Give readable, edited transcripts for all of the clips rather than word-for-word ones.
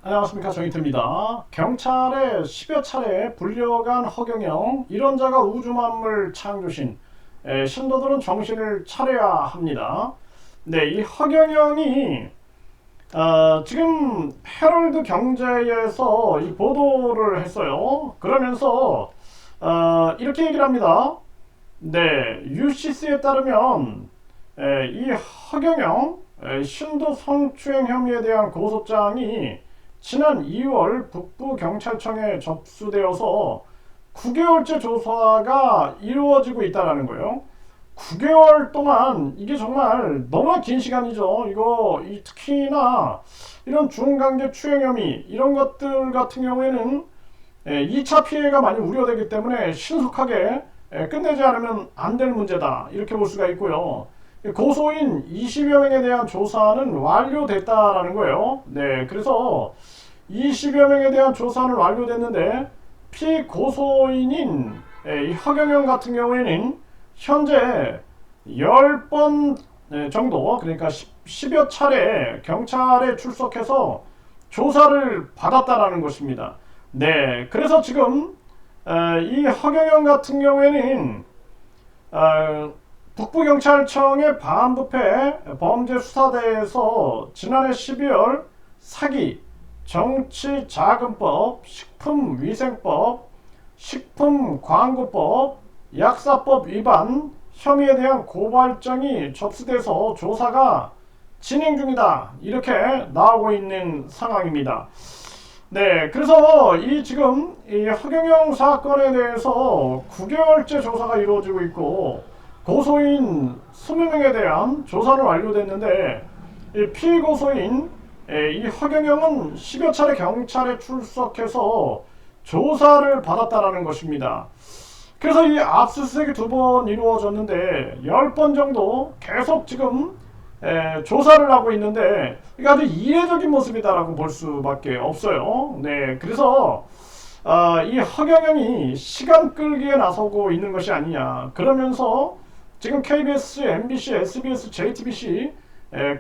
안녕하십니까, 정의태입니다. 경찰에 10여 차례 불려간 허경영, 이런 자가 우주만물 창조신, 신도들은 정신을 차려야 합니다. 네, 이 허경영이 지금 헤럴드 경제에서 이 보도를 했어요. 그러면서 이렇게 얘기를 합니다. 네, UCC에 따르면 이 허경영 신도 성추행 혐의에 대한 고소장이 지난 2월 북부경찰청에 접수되어서 9개월째 조사가 이루어지고 있다는 거예요. 9개월 동안 이게 정말 너무나 긴 시간이죠. 이거 특히나 이런 중간계 추행 혐의 이런 것들 같은 경우에는 2차 피해가 많이 우려되기 때문에 신속하게 끝내지 않으면 안 될 문제다, 이렇게 볼 수가 있고요. 고소인 20여 명에 대한 조사는 완료됐다라는 거예요. 네, 그래서 20여 명에 대한 조사는 완료됐는데 피고소인인 이 허경영 같은 경우에는 현재 10번 정도, 그러니까 10여 차례 경찰에 출석해서 조사를 받았다라는 것입니다. 네, 그래서 지금 이 허경영 같은 경우에는 북부경찰청의 반부패 범죄수사대에서 지난해 12월 사기, 정치자금법, 식품위생법, 식품광고법, 약사법 위반 혐의에 대한 고발장이 접수돼서 조사가 진행 중이다, 이렇게 나오고 있는 상황입니다. 네, 그래서 지금 이 허경영 사건에 대해서 9개월째 조사가 이루어지고 있고 고소인 20명에 대한 조사는 완료됐는데 이 피고소인 이 허경영은 10여 차례 경찰에 출석해서 조사를 받았다라는 것입니다. 그래서 이 압수수색이 2번 이루어졌는데 10번 정도 계속 지금 조사를 하고 있는데 이게 아주 이례적인 모습이다라고 볼 수밖에 없어요. 네, 그래서 이 허경영이 시간 끌기에 나서고 있는 것이 아니냐, 그러면서 지금 KBS, MBC, SBS, JTBC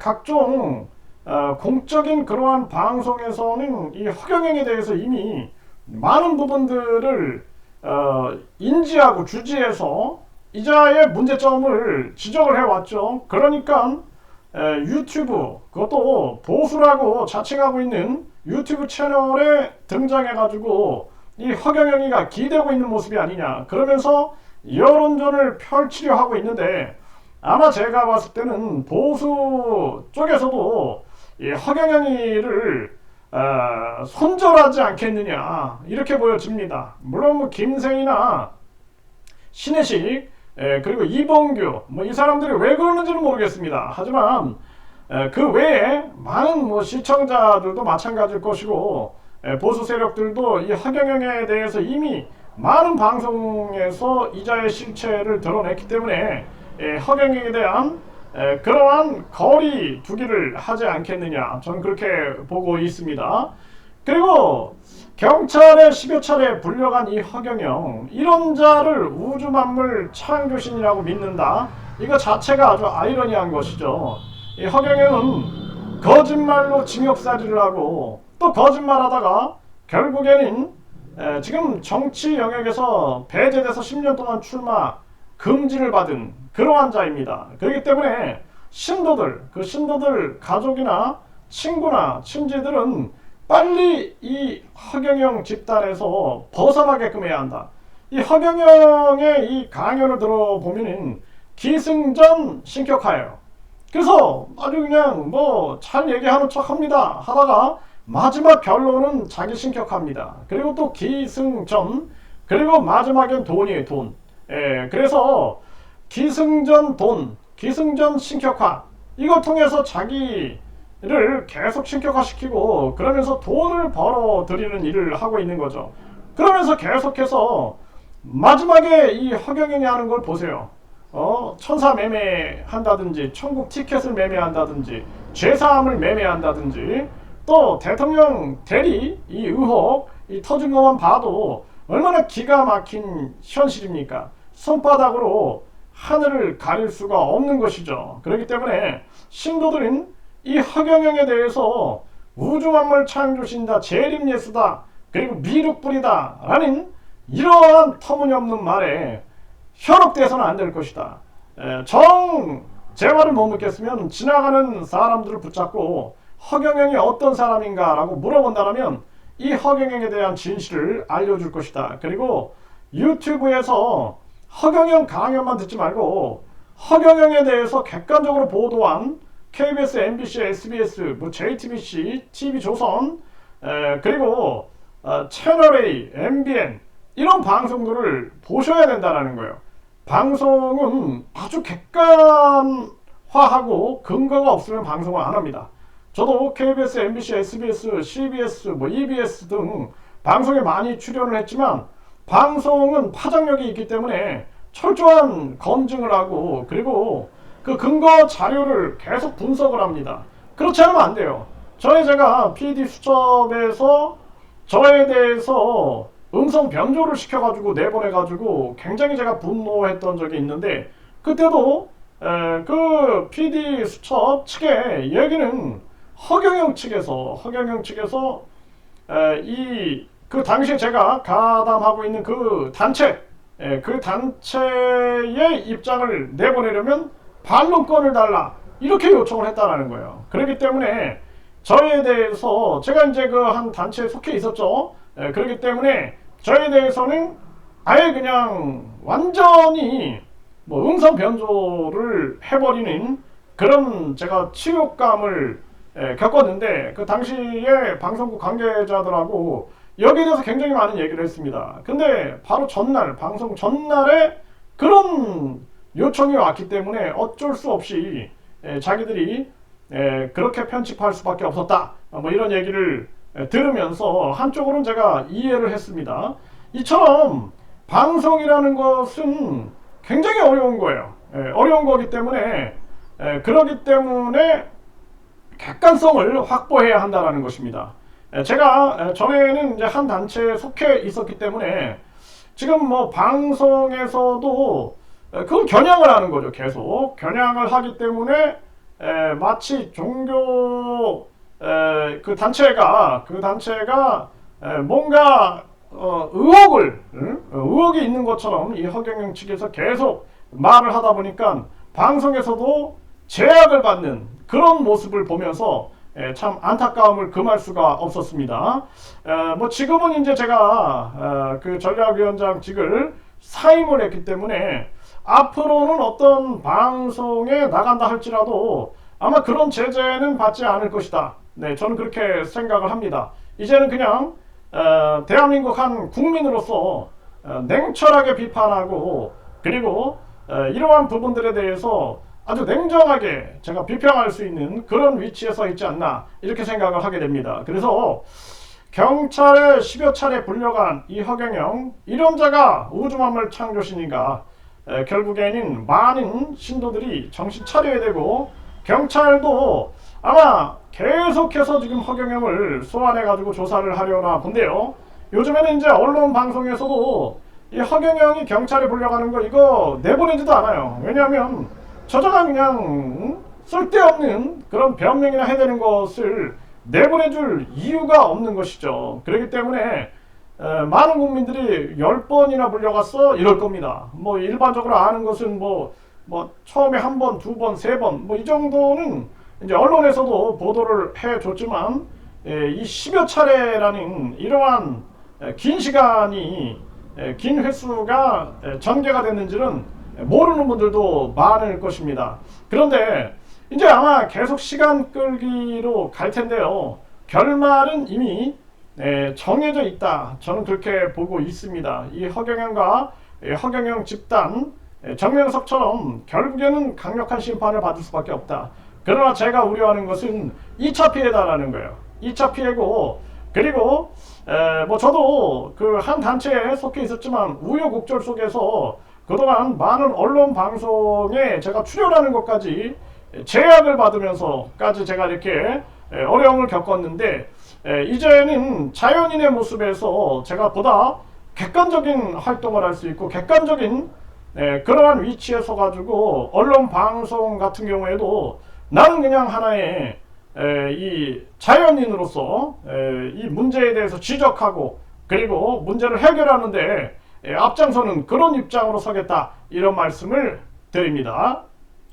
각종 공적인 그러한 방송에서는 이 허경영에 대해서 이미 많은 부분들을 인지하고 주지해서 이자의 문제점을 지적을 해왔죠. 그러니까 유튜브, 그것도 보수라고 자칭하고 있는 유튜브 채널에 등장해가지고 이 허경영이가 기대고 있는 모습이 아니냐, 그러면서 여론전을 펼치려 하고 있는데 아마 제가 봤을 때는 보수 쪽에서도 이 허경영이를 손절하지 않겠느냐, 이렇게 보여집니다. 물론 뭐 김세희나 신혜식 그리고 이봉규 이 사람들이 왜 그러는지는 모르겠습니다. 하지만 그 외에 많은 시청자들도 마찬가지일 것이고 보수 세력들도 이 허경영에 대해서 이미 많은 방송에서 이자의 실체를 드러냈기 때문에 허경영에 대한 그러한 거리 두기를 하지 않겠느냐, 저는 그렇게 보고 있습니다. 그리고 경찰에 10여 차례 불려간 이 허경영, 이런 자를 우주만물 창조신이라고 믿는다, 이거 자체가 아주 아이러니한 것이죠. 이 허경영은 거짓말로 징역살이를 하고 또 거짓말하다가 결국에는 지금 정치 영역에서 배제돼서 10년 동안 출마 금지를 받은 그러한 자입니다. 그렇기 때문에 신도들 가족이나 친구나 친지들은 빨리 이 허경영 집단에서 벗어나게끔 해야 한다. 이 허경영의 이 강연을 들어보면 기승전 신격하예요. 그래서 아주 그냥 잘 얘기하는 척 합니다. 하다가 마지막 결론은 자기 신격합니다. 그리고 또 기승전, 그리고 마지막엔 돈이에요, 돈. 그래서 기승전 돈, 기승전 신격화, 이걸 통해서 자기를 계속 신격화시키고 그러면서 돈을 벌어들이는 일을 하고 있는 거죠. 그러면서 계속해서 마지막에 이 허경영이 하는 걸 보세요. 천사 매매한다든지 천국 티켓을 매매한다든지 죄사함을 매매한다든지 또 대통령 대리 이 의혹 터진 것만 봐도 얼마나 기가 막힌 현실입니까? 손바닥으로 하늘을 가릴 수가 없는 것이죠. 그렇기 때문에 신도들은 이 허경영에 대해서 우주만물 창조신이다, 재림예수다, 그리고 미륵불이다 라는 이러한 터무니없는 말에 현혹돼서는 안 될 것이다. 제 말을 못 묻겠으면 지나가는 사람들을 붙잡고 허경영이 어떤 사람인가 라고 물어본다면 이 허경영에 대한 진실을 알려줄 것이다. 그리고 유튜브에서 허경영 강연만 듣지 말고 허경영에 대해서 객관적으로 보도한 KBS, MBC, SBS, JTBC, TV조선, 그리고 채널A, MBN 이런 방송들을 보셔야 된다는 거예요. 방송은 아주 객관화하고 근거가 없으면 방송을 안 합니다. 저도 KBS, MBC, SBS, CBS, EBS 등 방송에 많이 출연을 했지만 방송은 파장력이 있기 때문에 철저한 검증을 하고 그리고 그 근거 자료를 계속 분석을 합니다. 그렇지 않으면 안 돼요. 제가 PD 수첩에서 저에 대해서 음성 변조를 시켜가지고 내보내가지고 굉장히 제가 분노했던 적이 있는데 그때도 그 PD 수첩 측의 얘기는 허경영 측에서 그 당시에 제가 가담하고 있는 그 단체의 입장을 내보내려면 반론권을 달라 이렇게 요청을 했다라는 거예요. 그렇기 때문에 저에 대해서 제가 이제 그 한 단체에 속해 있었죠. 그렇기 때문에 저에 대해서는 아예 그냥 완전히 음성 변조를 해버리는 그런 제가 치욕감을 겪었는데 그 당시에 방송국 관계자들하고 여기에 대해서 굉장히 많은 얘기를 했습니다. 근데 바로 방송 전날에 그런 요청이 왔기 때문에 어쩔 수 없이 자기들이 그렇게 편집할 수밖에 없었다. 이런 얘기를 들으면서 한쪽으로는 제가 이해를 했습니다. 이처럼 방송이라는 것은 굉장히 어려운 거예요. 어려운 거기 때문에 그러기 때문에 객관성을 확보해야 한다는 것입니다. 제가 전에는 이제 한 단체에 속해 있었기 때문에 지금 방송에서도 그걸 겨냥을 하는 거죠. 계속 겨냥을 하기 때문에 마치 종교 그 단체가 뭔가 의혹이 있는 것처럼 이 허경영 측에서 계속 말을 하다 보니까 방송에서도 제약을 받는 그런 모습을 보면서 참 안타까움을 금할 수가 없었습니다. 지금은 이제 제가 그 전략위원장직을 사임을 했기 때문에 앞으로는 어떤 방송에 나간다 할지라도 아마 그런 제재는 받지 않을 것이다. 네, 저는 그렇게 생각을 합니다. 이제는 그냥 대한민국 한 국민으로서 냉철하게 비판하고 그리고 이러한 부분들에 대해서 아주 냉정하게 제가 비평할 수 있는 그런 위치에 서 있지 않나 이렇게 생각을 하게 됩니다. 그래서 경찰에 10여 차례 불려간 이 허경영 이런 자가 우주만물 창조신이가 결국에는 많은 신도들이 정신 차려야 되고 경찰도 아마 계속해서 지금 허경영을 소환해가지고 조사를 하려나 본데요. 요즘에는 이제 언론 방송에서도 이 허경영이 경찰에 불려가는 거 이거 내보내지도 않아요. 왜냐하면 저자가 그냥 쓸데없는 그런 변명이나 해대는 것을 내보내줄 이유가 없는 것이죠. 그렇기 때문에 많은 국민들이 10번이나 불려갔어 이럴 겁니다. 일반적으로 아는 것은 처음에 한 번, 두 번, 세 번 이 정도는 이제 언론에서도 보도를 해줬지만 이 10여 차례라는 이러한 긴 시간이 긴 횟수가 전개가 됐는지는 모르는 분들도 많을 것입니다. 그런데 이제 아마 계속 시간 끌기로 갈 텐데요. 결말은 이미 정해져 있다. 저는 그렇게 보고 있습니다. 이 허경영과 허경영 집단 정명석처럼 결국에는 강력한 심판을 받을 수밖에 없다. 그러나 제가 우려하는 것은 2차 피해다라는 거예요. 2차 피해고 그리고 저도 그 한 단체에 속해 있었지만 우여곡절 속에서 그동안 많은 언론 방송에 제가 출연하는 것까지 제약을 받으면서까지 제가 이렇게 어려움을 겪었는데 이제는 자연인의 모습에서 제가 보다 객관적인 활동을 할 수 있고 객관적인 그러한 위치에 서가지고 언론 방송 같은 경우에도 나는 그냥 하나의 이 자연인으로서 이 문제에 대해서 지적하고 그리고 문제를 해결하는데 앞장서는 그런 입장으로 서겠다, 이런 말씀을 드립니다.